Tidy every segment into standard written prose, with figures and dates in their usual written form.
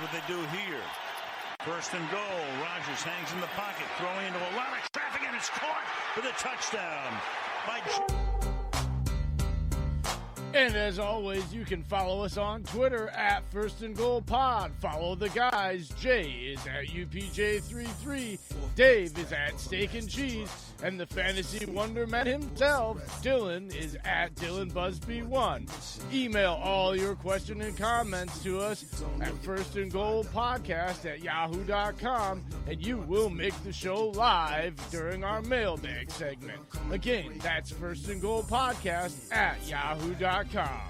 What they do here. First and goal. Rodgers hangs in the pocket, throwing into a lot of traffic, and it's caught for the touchdown by. And as always, you can follow us on Twitter at First and Goal Pod. Follow the guys. Jay is at UPJ33. Dave is at Steak and Cheese. And the fantasy wonder man himself, Dylan, is at DylanBusby1. Email all your questions and comments to us at firstandgoalpodcast@yahoo.com, and you will make the show live during our mailbag segment. Again, that's firstandgoalpodcast@yahoo.com.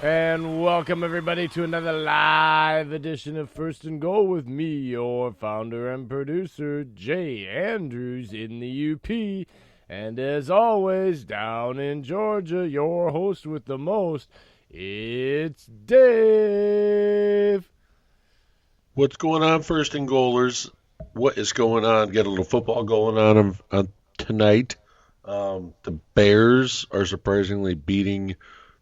And welcome, everybody, to another live edition of First and Goal with me, your founder and producer, Jay Andrews in the UP. And as always, down in Georgia, your host with the most, it's Dave. What's going on, First and Goalers? What is going on? Got a little football going on tonight. The Bears are surprisingly beating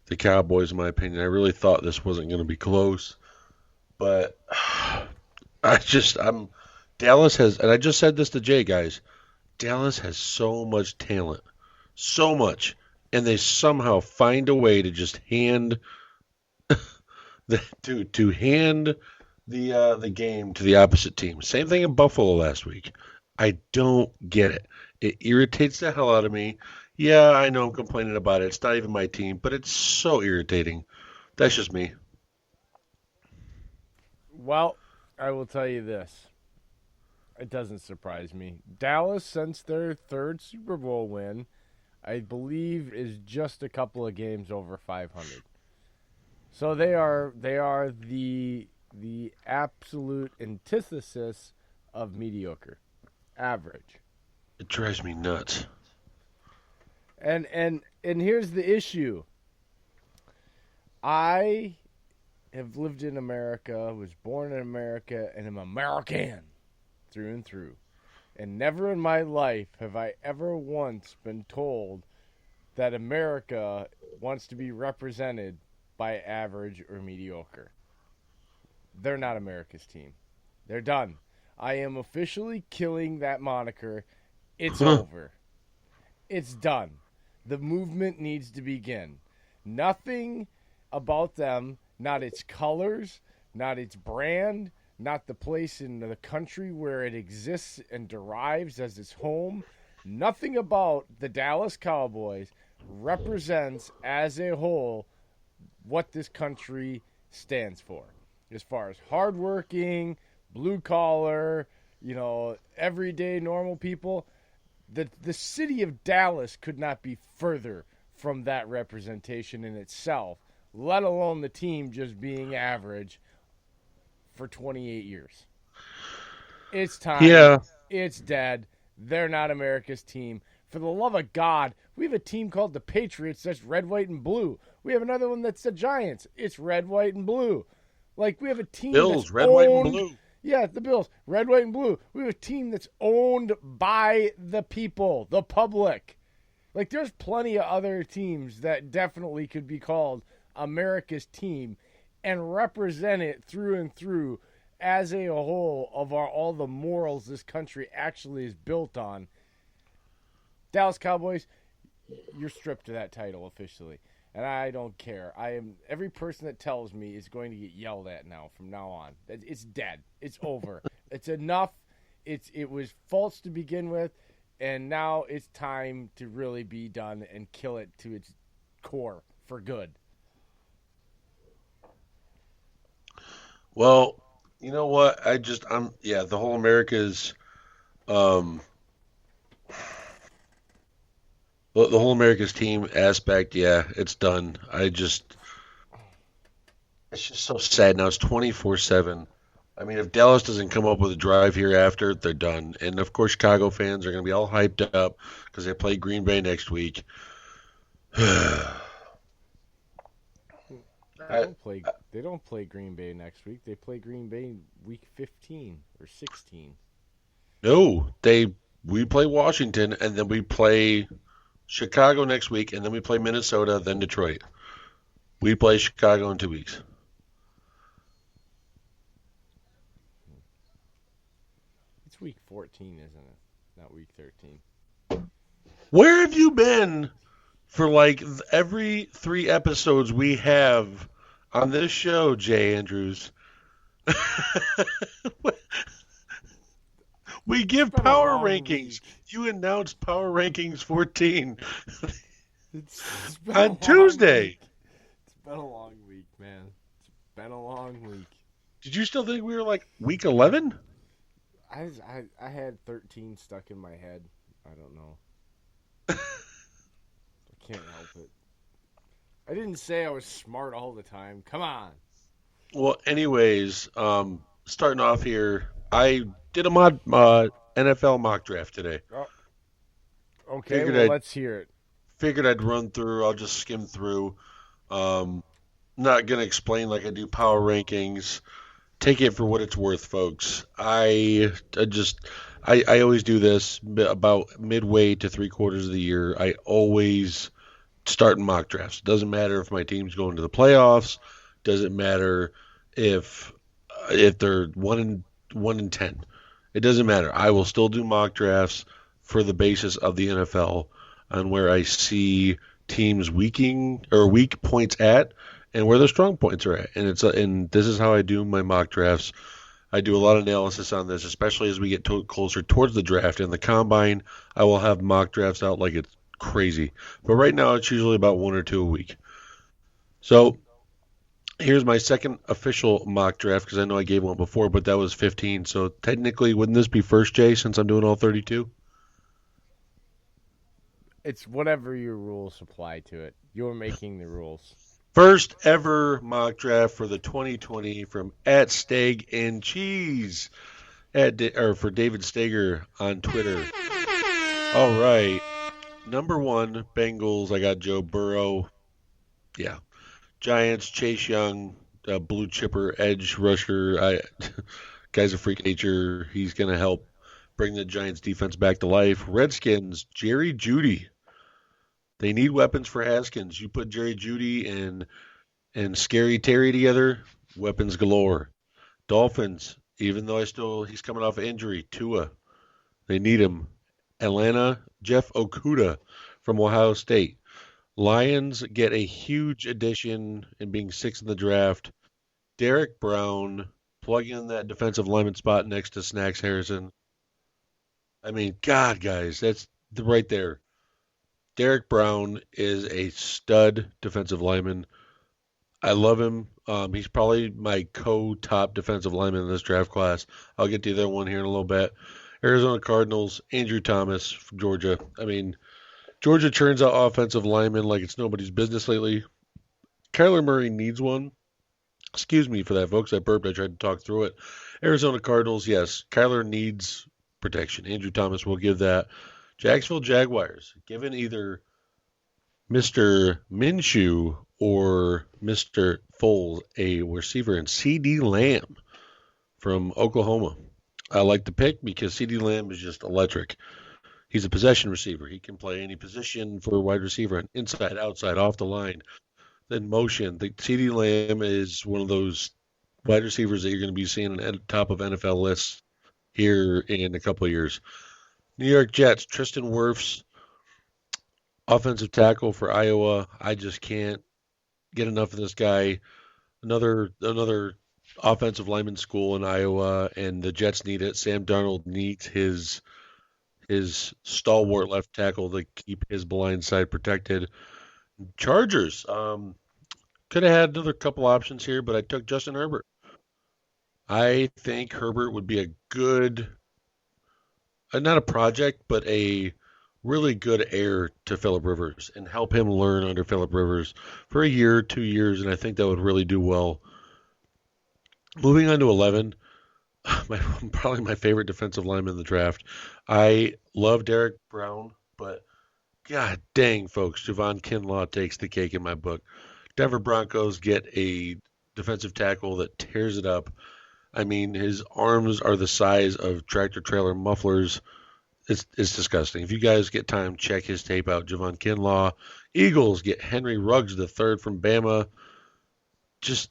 the Cowboys, in my opinion. I really thought this wasn't going to be close, but Dallas has, and I just said this to Jay, guys, Dallas has so much talent, so much, and they somehow find a way to just hand the game to the opposite team. Same thing in Buffalo last week. I don't get it. It irritates the hell out of me. Yeah, I know I'm complaining about it. It's not even my team, but it's so irritating. That's just me. Well, I will tell you this. It doesn't surprise me. Dallas, since their third Super Bowl win, I believe is just a couple of games over 500. So they are the absolute antithesis of mediocre, average. It drives me nuts. And here's the issue. I have lived in America, was born in America, and am American through and through. And never in my life have I ever once been told that America wants to be represented by average or mediocre. They're not America's team. They're done. I am officially killing that moniker. It's over. It's done. The movement needs to begin. Nothing about them, not its colors, not its brand, not the place in the country where it exists and derives as its home. Nothing about the Dallas Cowboys represents as a whole what this country stands for. As far as hardworking, blue collar, everyday normal people, the city of Dallas could not be further from that representation in itself, let alone the team just being average for 28 years. It's time. Yeah. It's dead. They're not America's team. For the love of God, we have a team called the Patriots that's red, white, and blue. We have another one that's the Giants. It's red, white, and blue. Like, we have a team Bills, that's red, owned, white, and blue. Yeah, the Bills, red, white, and blue. We have a team that's owned by the people, the public. Like, there's plenty of other teams that definitely could be called America's team and represent it through and through as a whole of all the morals this country actually is built on. Dallas Cowboys, you're stripped of that title officially. And I don't care. Every person that tells me is going to get yelled at now from now on. It's dead. It's over. It's enough. It was false to begin with, and now it's time to really be done and kill it to its core for good. Well, you know what? The whole America's the whole America's team aspect, yeah, it's done. It's just so sad now. It's 24/7. I mean, if Dallas doesn't come up with a drive here after, they're done. And of course, Chicago fans are going to be all hyped up because they play Green Bay next week. I, They don't play Green Bay next week. They play Green Bay week 15 or 16. no, we play Washington and then we play Chicago next week and then we play Minnesota, then Detroit. We play Chicago in 2 weeks. It's week 14, isn't it? Not week 13. Where have you been for like every 3 episodes we have on this show, Jay Andrews? We give Been a power long rankings. week. You announced power rankings 14 It's been a on long Tuesday. week. It's been a long week, man. It's been a long week. Did you still think we were like week 11? I had 13 stuck in my head. I don't know. I can't help it. I didn't say I was smart all the time. Come on. Well, anyways, starting off here, I did a NFL mock draft today. Oh, okay, Figured well, I'd let's hear it. figured I'd run through. I'll just skim through. Um, Not gonna explain like I do power rankings. Take it for what it's worth, folks. I always do this about midway to 3 quarters of the year. I always start in mock drafts. Doesn't matter if my team's going to the playoffs. Doesn't matter if they're 1-10. It doesn't matter. I will still do mock drafts for the basis of the NFL on where I see teams weak points at and where their strong points are at. And this is how I do my mock drafts. I do a lot of analysis on this, especially as we get closer towards the draft. And the combine, I will have mock drafts out like it's crazy. But right now, it's usually about 1 or 2 a week. So here's my second official mock draft because I know I gave one before, but that was 15. So technically, wouldn't this be first, Jay, since I'm doing all 32? It's whatever your rules apply to it. You're making the rules. First ever mock draft for the 2020 from at Steg and Cheese or for David Steger on Twitter. All right, number one, Bengals. I got Joe Burrow. Yeah, Giants, Chase Young, blue chipper, edge rusher. Guy's a freak of nature. He's gonna help bring the Giants defense back to life. Redskins, Jerry Jeudy. They need weapons for Haskins. You put Jerry Jeudy and Scary Terry together, weapons galore. Dolphins, even though he's coming off an injury, Tua, they need him. Atlanta, Jeff Okuda from Ohio State. Lions get a huge addition in being sixth in the draft. Derek Brown, plug in that defensive lineman spot next to Snacks Harrison. I mean, God, guys, that's right there. Derek Brown is a stud defensive lineman. I love him. He's probably my co-top defensive lineman in this draft class. I'll get to the other one here in a little bit. Arizona Cardinals, Andrew Thomas from Georgia. I mean, Georgia turns out offensive linemen like it's nobody's business lately. Kyler Murray needs one. Excuse me for that, folks. I burped. I tried to talk through it. Arizona Cardinals, yes. Kyler needs protection. Andrew Thomas will give that. Jacksonville Jaguars, given either Mr. Minshew or Mr. Foles, a receiver, and C.D. Lamb from Oklahoma. I like the pick because C.D. Lamb is just electric. He's a possession receiver. He can play any position for a wide receiver, inside, outside, off the line, then motion. The C.D. Lamb is one of those wide receivers that you're going to be seeing at the top of NFL lists here in a couple of years. New York Jets, Tristan Wirfs, offensive tackle for Iowa. I just can't get enough of this guy. Another offensive lineman school in Iowa, and the Jets need it. Sam Darnold needs his stalwart left tackle to keep his blind side protected. Chargers, could have had another couple options here, but I took Justin Herbert. I think Herbert would be a good, not a project, but a really good heir to Phillip Rivers and help him learn under Phillip Rivers for a year, 2 years, and I think that would really do well. Moving on to 11, probably my favorite defensive lineman in the draft. I love Derek Brown, but God dang, folks, Javon Kinlaw takes the cake in my book. Denver Broncos get a defensive tackle that tears it up. I mean, his arms are the size of tractor trailer mufflers. It's disgusting. If you guys get time, check his tape out. Javon Kinlaw. Eagles get Henry Ruggs the third from Bama. Just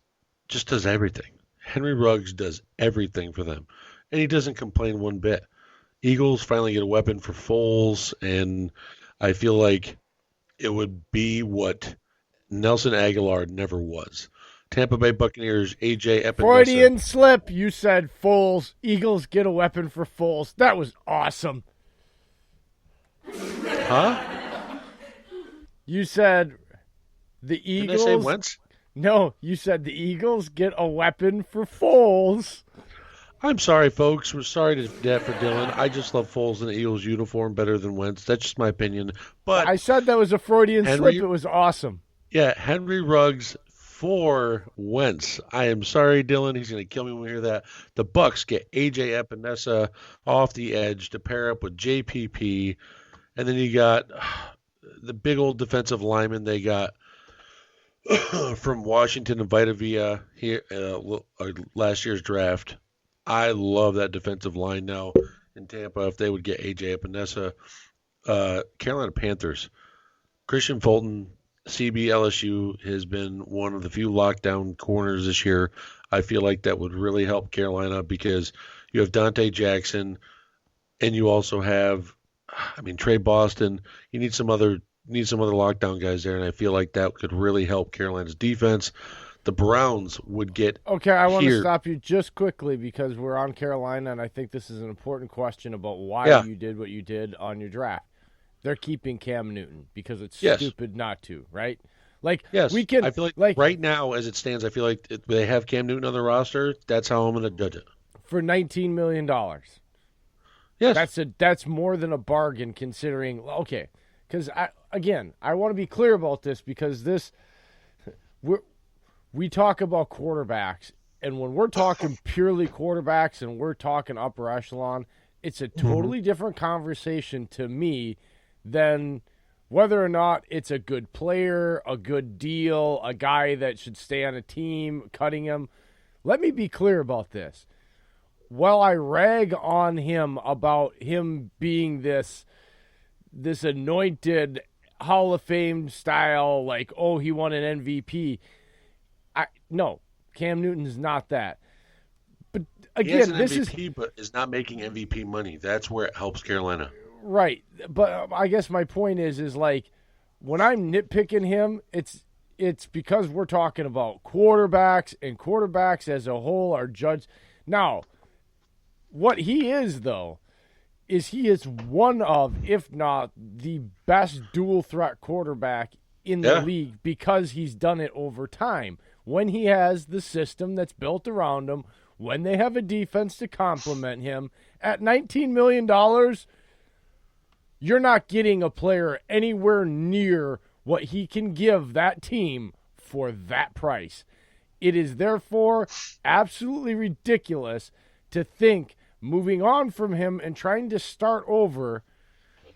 does everything. Henry Ruggs does everything for them, and he doesn't complain one bit. Eagles finally get a weapon for Foles, and I feel like it would be what Nelson Aguilar never was. Tampa Bay Buccaneers, AJ Epinesa. Freudian slip. You said Foles. Eagles get a weapon for Foles. That was awesome. Huh? You said the Eagles. Did I say Wentz? No, you said the Eagles get a weapon for Foles. I'm sorry, folks. We're sorry to that for Dylan. I just love Foles in the Eagles uniform better than Wentz. That's just my opinion. But I said that was a Freudian slip. It was awesome. Yeah, Henry Ruggs for Wentz. I am sorry, Dylan. He's going to kill me when we hear that. The Bucks get AJ Epinesa off the edge to pair up with JPP, and then you got the big old defensive lineman they got from Washington and Vita here last year's draft. I love that defensive line now in Tampa. If they would get AJ Epinesa, Carolina Panthers, Christian Fulton. CB LSU has been one of the few lockdown corners this year. I feel like that would really help Carolina because you have Dante Jackson and you also have, Trey Boston. You need some other lockdown guys there, and I feel like that could really help Carolina's defense. The Browns would get Okay, I want to stop you just quickly because we're on Carolina, and I think this is an important question about why you did what you did on your draft. They're keeping Cam Newton because it's stupid not to, right? We can. I feel like right now, as it stands, I feel like they have Cam Newton on the roster. That's how I'm going to judge it. For $19 million. Yes, that's more than a bargain considering. Okay, because I want to be clear about this because we talk about quarterbacks, and when we're talking purely quarterbacks and we're talking upper echelon, it's a totally different conversation to me than whether or not it's a good player, a good deal, a guy that should stay on a team, cutting him. Let me be clear about this. While I rag on him about him being this anointed Hall of Fame style, he won an MVP. No, Cam Newton's not that. But again, he has an MVP, but is not making MVP money. That's where it helps Carolina. Right, but I guess my point is when I'm nitpicking him, it's because we're talking about quarterbacks, and quarterbacks as a whole are judged. Now, what he is, though, is he is one of, if not the best dual threat quarterback in the league because he's done it over time. When he has the system that's built around him, when they have a defense to complement him, at $19 million, you're not getting a player anywhere near what he can give that team for that price. It is therefore absolutely ridiculous to think moving on from him and trying to start over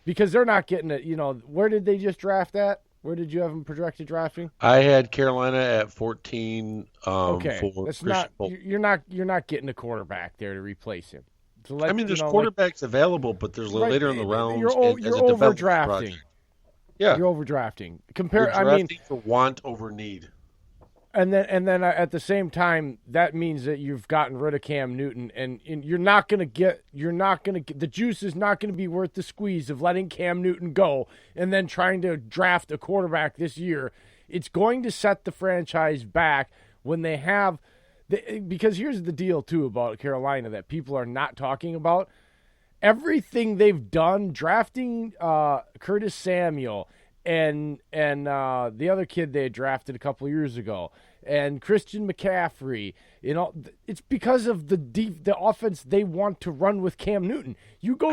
because they're not getting it. Where did they just draft at? Where did you have them projected drafting? I had Carolina at 14. Okay, that's not. You're not getting a quarterback there to replace him. So there's quarterbacks available, but there's later in the rounds. You're overdrafting. Yeah, you're overdrafting. You're drafting for want over need. And then at the same time, that means that you've gotten rid of Cam Newton, and you're not going to get the juice is not going to be worth the squeeze of letting Cam Newton go and then trying to draft a quarterback this year. It's going to set the franchise back when they have. Because here's the deal, too, about Carolina that people are not talking about. Everything they've done, drafting Curtis Samuel and the other kid they had drafted a couple of years ago, and Christian McCaffrey, it's because of the offense they want to run with Cam Newton. You go